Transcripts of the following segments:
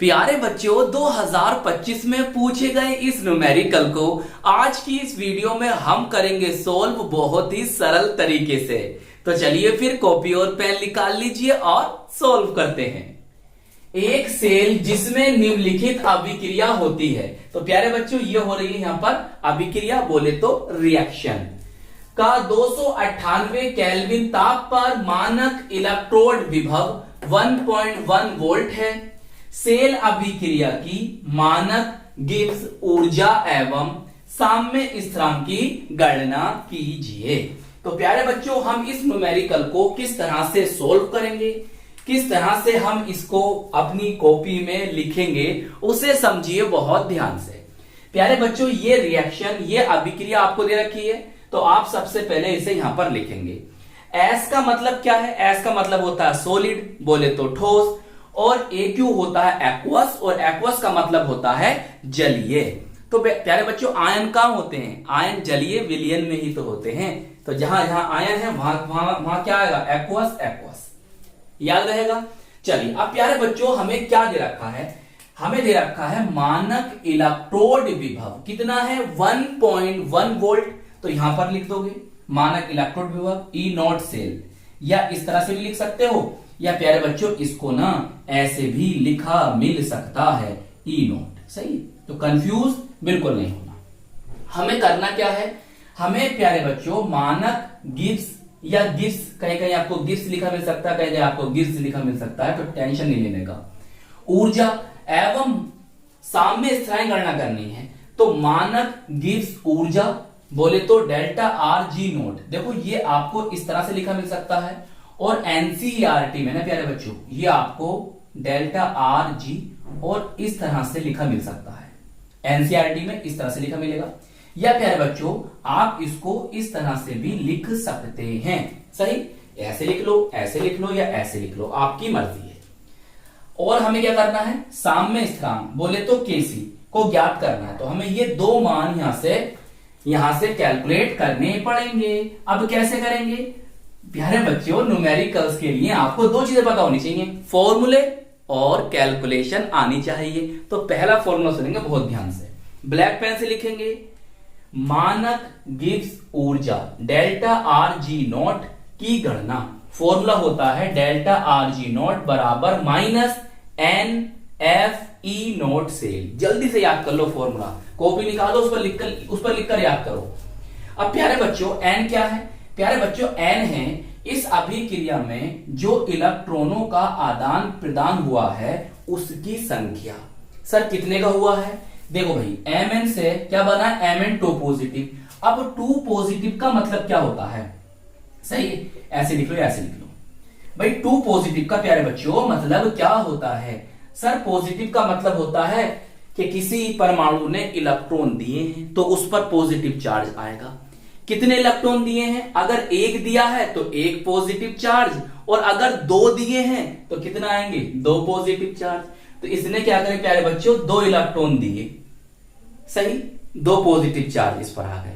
प्यारे बच्चों 2025 में पूछे गए इस न्यूमेरिकल को आज की इस वीडियो में हम करेंगे सोल्व बहुत ही सरल तरीके से। तो चलिए फिर कॉपी और पेन निकाल लीजिए और सोल्व करते हैं। एक सेल जिसमें निम्नलिखित अभिक्रिया होती है। तो प्यारे बच्चों ये हो रही है यहां पर अभिक्रिया, बोले तो रिएक्शन का 298 केल्विन ताप पर मानक इलेक्ट्रोड विभव 1.1 वोल्ट है। सेल अभिक्रिया की मानक गिब्स ऊर्जा एवं साम्य स्थिरांक की गणना कीजिए। तो प्यारे बच्चों हम इस न्यूमेरिकल को किस तरह से सोल्व करेंगे, किस तरह से हम इसको अपनी कॉपी में लिखेंगे, उसे समझिए बहुत ध्यान से। प्यारे बच्चों ये रिएक्शन, ये अभिक्रिया आपको दे रखी है, तो आप सबसे पहले इसे यहां पर लिखेंगे। एस का मतलब क्या है? एस का मतलब होता है सॉलिड, बोले तो ठोस, और एक्यू होता है एक्वस, और एक्वस का मतलब होता है जलीय। तो प्यारे बच्चों आयन कहां होते हैं? आयन जलीय विलयन में ही तो होते हैं। तो जहां जहां आयन है वहां क्या आएगा? एक्वस एक्वस, याद रहेगा। चलिए अब प्यारे बच्चों हमें क्या दे रखा है? हमें दे रखा है मानक इलेक्ट्रोड विभव कितना है? 1.1 वोल्ट। तो यहां पर लिख दोगे मानक इलेक्ट्रोड विभव ई नॉट सेल, या इस तरह से भी लिख सकते हो, या प्यारे बच्चों इसको ना ऐसे भी लिखा मिल सकता है ई नॉट। सही, तो कंफ्यूज बिल्कुल नहीं होना। हमें करना क्या है? हमें प्यारे बच्चों मानक गिब्स या गिब्स, कहीं कहीं आपको गिब्स लिखा मिल सकता है, कहीं कहीं आपको गिब्स लिखा मिल सकता है, तो टेंशन नहीं लेने का। ऊर्जा एवं साम्य स्थिरांक गणना करनी है। तो मानक गिब्स ऊर्जा बोले तो डेल्टा आर जी नोट। देखो ये आपको इस तरह से लिखा मिल सकता है, और एनसीईआरटी में ना प्यारे बच्चों ये आपको डेल्टा आर जी और इस तरह से लिखा मिल सकता है। एनसीईआरटी में इस तरह से लिखा मिलेगा, या प्यारे बच्चों आप इसको इस तरह से भी लिख सकते हैं। सही, ऐसे लिख लो, ऐसे लिख लो, या ऐसे लिख लो, आपकी मर्जी है। और हमें क्या करना है? साम्य स्थिरांक बोले तो केसी को ज्ञात करना है। तो हमें ये दो मान यहां से कैलकुलेट करने पड़ेंगे। अब कैसे करेंगे? प्यारे बच्चों न्यूमेरिकल्स के लिए आपको दो चीजें पता होनी चाहिए, फॉर्मूले और कैलकुलेशन आनी चाहिए। तो पहला फॉर्मूला सुनेंगे बहुत ध्यान से, ब्लैक पेन से लिखेंगे मानक गिब्स ऊर्जा डेल्टा आर जी नॉट की गणना। फॉर्मूला होता है डेल्टा आर जी नॉट बराबर minus n F E naught cell. जल्दी से याद कर लो फॉर्मूला, कॉपी निकालो, उस पर लिखकर याद करो। अब प्यारे बच्चों एन क्या है? प्यारे बच्चों एन है इस अभिक्रिया में जो इलेक्ट्रॉनों का आदान प्रदान हुआ है उसकी संख्या। सर कितने का हुआ है? देखो भाई Mn से क्या बना? Mn2 positive. अब 2 पॉजिटिव का मतलब क्या होता है? सही, ऐसे लिख लो, ऐसे लिख लो भाई। 2 पॉजिटिव का प्यारे बच्चों मतलब क्या होता है? सर पॉजिटिव का मतलब होता है कि किसी परमाणु ने इलेक्ट्रॉन दिए हैं तो उस पर पॉजिटिव चार्ज आएगा। कितने इलेक्ट्रॉन दिए हैं? अगर एक दिया है तो एक पॉजिटिव चार्ज, और अगर 2 दिए हैं तो कितना आएंगे? 2 पॉजिटिव चार्ज। तो इसने क्या करें प्यारे बच्चों? 2 इलेक्ट्रॉन दिए, सही, 2 पॉजिटिव चार्ज इस पर आ गए।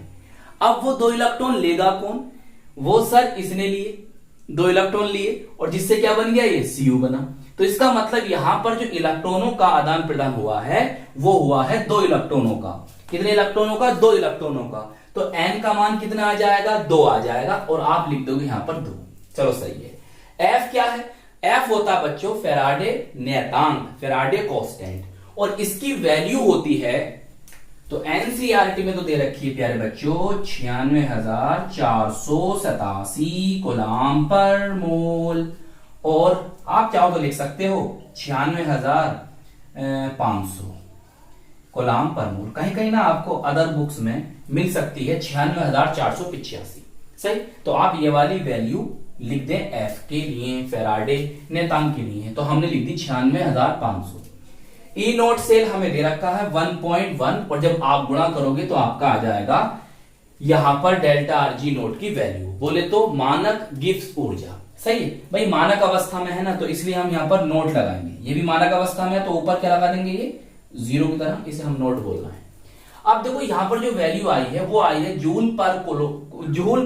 अब वो 2 इलेक्ट्रॉन लेगा कौन? वो सर इसने लिए, 2 इलेक्ट्रॉन लिए, और जिससे क्या बन गया? ये Cu बना। तो इसका मतलब यहां पर जो इलेक्ट्रॉनों का आदान प्रदान हुआ है वो हुआ है 2 इलेक्ट्रॉनों का। कितने इलेक्ट्रॉनों का? 2 इलेक्ट्रॉनों का। तो n का मान कितना आ जाएगा? 2 आ जाएगा, और आप लिख दोगे यहां पर 2। चलो सही है। f क्या है? f होता है बच्चों फैराडे नियतांक, फैराडे कांस्टेंट, और इसकी वैल्यू होती है, तो एनसीईआरटी में तो दे रखी है प्यारे बच्चों 96,487 कूलम पर मोल, और आप चाहो तो लिख सकते हो 96,500 कूलम पर मोल। कहीं कहीं ना आपको अदर बुक्स में मिल सकती है 96,485। सही, तो आप ये वाली वैल्यू लिख दें एफ के लिए, फैराडे नियतांक के लिए। तो हमने लिख दी 96,500। ई नोट सेल हमें दे रखा है 1.1, और जब आप गुणा करोगे तो आपका आ जाएगा यहां पर डेल्टा आर जी नोट की वैल्यू, बोले तो मानक गिब्स ऊर्जा। सही है भाई, मानक अवस्था में है ना, तो इसलिए हम यहां पर नोट लगाएंगे। ये भी मानक अवस्था में है तो ऊपर क्या लगा देंगे? ये 0 की तरह, इसे हम नोट बोलना है। अब देखो यहां पर जो वैल्यू आई है वो आई है जूल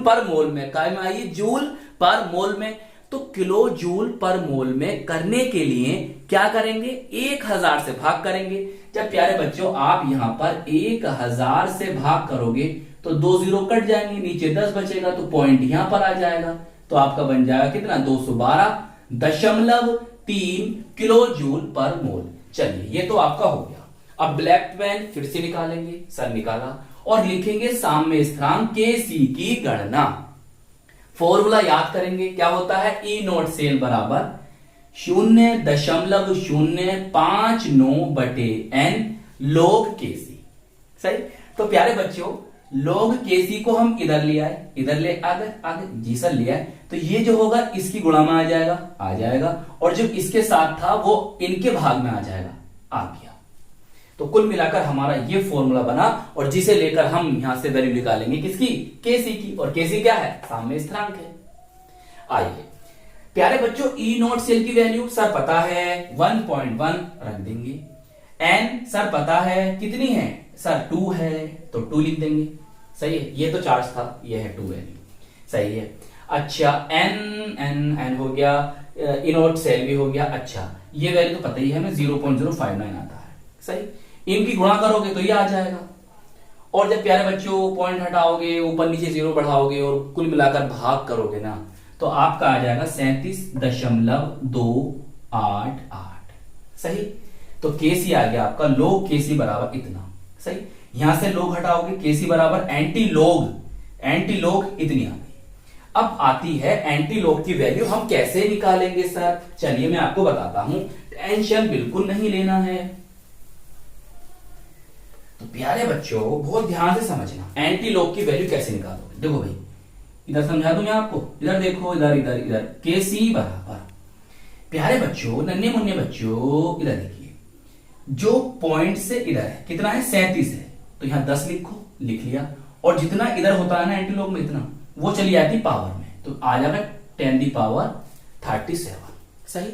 पर मोल में। काय में आई है? जूल पर मोल में। तो किलो जूल पर मोल में करने के लिए क्या करेंगे, 1000 से भाग करेंगे। जब प्यारे बच्चों आप यहां पर 1000 से भाग करोगे तो 2 जीरो कट जाएंगे, नीचे 10 बचेगा तो पॉइंट यहां पर आ जाएगा, तो आपका बन जाएगा कितना, 212.3 किलो जूल पर मोल। चलिए ये तो आपका हो गया। अब ब्लैक पेन फिर से निकालेंगे, सर निकाला, और लिखेंगे साम्य स्थिरांक Kc की गणना। फॉर्मूला याद करेंगे, क्या होता है, E नॉट सेल बराबर 0.059 बटे n log Kc। सही, तो प्यारे बच्चों log Kc को हम इधर ले आए, इधर ले आगे आगे जी सर ले आए, तो ये जो होगा इसकी गुणा में आ जाएगा, और जो इसके साथ था वो इनके भाग में आ जाएगा, आ गया। तो कुल मिलाकर हमारा ये फॉर्मूला बना, और जिसे लेकर हम यहां से वैल्यू निकालेंगे किसकी, Kc की, और Kc क्या है, साम्य स्थिरांक है। आइए प्यारे बच्चों, E नॉट सेल की वैल्यू सर पता है 1.1 रख देंगे, n सर पता है कितनी है सर 2 है, तो 2 लिख देंगे। सही है, ये तो चार्ज था, ये है 2 वैल्यू, सही है। अच्छा n हो गया, E नॉट सेल भी हो गया। अच्छा ये वैल्यू तो पता ही है हमें 0.059 आता है, सही, इनकी गुणा करोगे तो ये आ जाएगा, और जब प्यारे बच्चों पॉइंट हटाओगे, ऊपर नीचे 0 बढ़ाओगे और कुल मिलाकर भाग करोगे ना, तो आपका आ जाएगा 37.288। सही, तो Kc आ गया आपका, log Kc बराबर इतना। सही, यहां से log हटाओगे, Kc बराबर एंटी log इतनी आ गई। अब आती है एंटी log की वैल्यू हम कैसे निकालेंगे सर, चलिए मैं आपको बताता हूं, टेंशन बिल्कुल नहीं लेना है। तो प्यारे बच्चों बहुत ध्यान से समझना, एंटी लॉग की वैल्यू कैसे निकालोगे। देखो भाई, इधर समझा दूं मैं आपको, इधर देखो, इधर इधर इधर Kc बराबर, प्यारे बच्चों नन्हे मुन्ने बच्चों इधर देखिए, जो पॉइंट से इधर है कितना है, 37 है, तो यहां 10 लिखो, लिख लिया, और जितना इधर होता है ना एंटी लॉग में इतना, वो चली जाती पावर में, तो आ जाएगा 10⁻37। सही,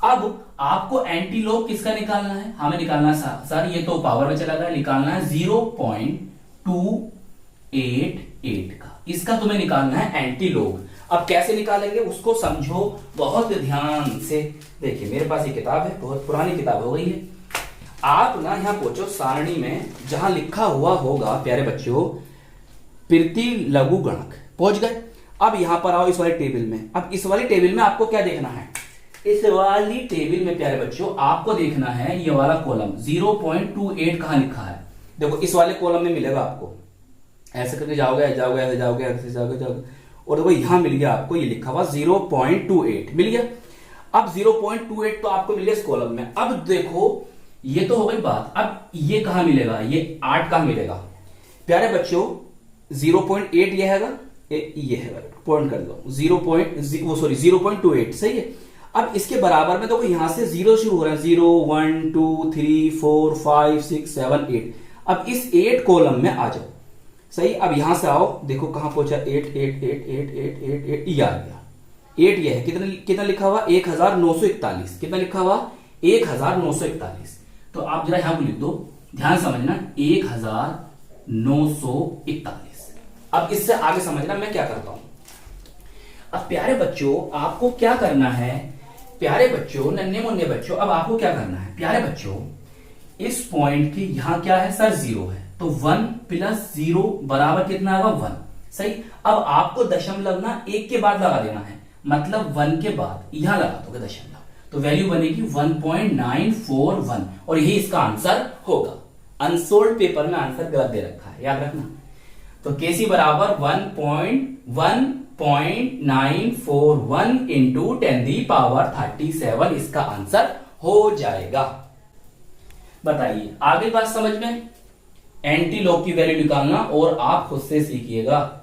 अब आपको एंटी लॉग किसका निकालना है, हमें निकालना है सर ये तो पावर में चला गया, निकालना है 0.288 का, इसका तुम्हें निकालना है एंटी लॉग। अब कैसे निकालेंगे उसको समझो बहुत ध्यान से। देखिए मेरे पास ये किताब है, बहुत पुरानी किताब हो गई है, आप ना यहां पहुंचो सारणी में, जहां लिखा हुआ होगा प्यारे बच्चों प्रति लघु गणक, पहुंच गए। अब यहां पर आओ इस वाली टेबल में, अब इस वाली टेबल में आपको क्या देखना है, इस वाली टेबल में प्यारे बच्चों आपको देखना है ये वाला कॉलम 0.28 कहां लिखा है। देखो इस वाले कॉलम में मिलेगा आपको, ऐसे करके जाओगे ऐसे जाओगे, और देखो यहां मिल गया आपको, ये लिखा हुआ 0.28 मिल गया। अब 0.28 तो आपको मिल गया इस कॉलम में। अब देखो ये तो हो गई बात, अब ये कहां मिलेगा, ये 8 कहां मिलेगा प्यारे बच्चों, 0.8 ये है, पॉइंट कर दो 0.28, सही है। अब इसके बराबर में देखो यहां से 0 शुरू हो रहा है, 0 1 2 3 4 5 6 7 8। अब इस 8 कॉलम में आ जाओ, सही। अब यहां से आओ, देखो कहां पहुंचा, 8 8 8 8 8 8 8 ये आ गया, 8 ये है, कितना लिखा हुआ 1941, कितना लिखा हुआ 1941। तो आप जरा यहां को लिख दो, ध्यान समझना 1941। अब इससे आगे समझना मैं क्या करता हूं। अब प्यारे बच्चों आपको क्या करना है, प्यारे बच्चों नन्हे मुन्ने बच्चों, अब आपको क्या करना है प्यारे बच्चों, इस पॉइंट की यहां क्या है सर 0 है, तो 1 + 0 बराबर कितना आएगा 1। सही, अब आपको दशमलव ना 1 के बाद लगा देना है, मतलब 1 के बाद यहां लगा दोगे दशमलव, तो वैल्यू बनेगी 1.941, और यही इसका आंसर होगा। अनसोल्ड पेपर में आंसर गलत दे रखा है, याद रखना। तो Kc बराबर 1.941 इंटू 10⁻37 इसका आंसर हो जाएगा। बताइए आगे बात समझ में, एंटी लॉग की वैल्यू निकालना और आप खुद से सीखिएगा।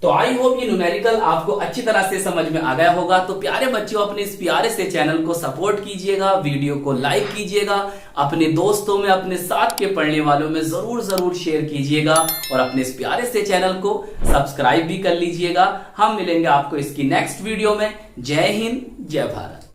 तो आई होप ये न्यूमेरिकल आपको अच्छी तरह से समझ में आ गया होगा। तो प्यारे बच्चों अपने इस प्यारे से चैनल को सपोर्ट कीजिएगा, वीडियो को लाइक कीजिएगा, अपने दोस्तों में, अपने साथ के पढ़ने वालों में जरूर शेयर कीजिएगा, और अपने इस प्यारे से चैनल को सब्सक्राइब भी कर लीजिएगा। हम मिलेंगे आपको इसकी नेक्स्ट वीडियो में। जय हिंद, जय भारत।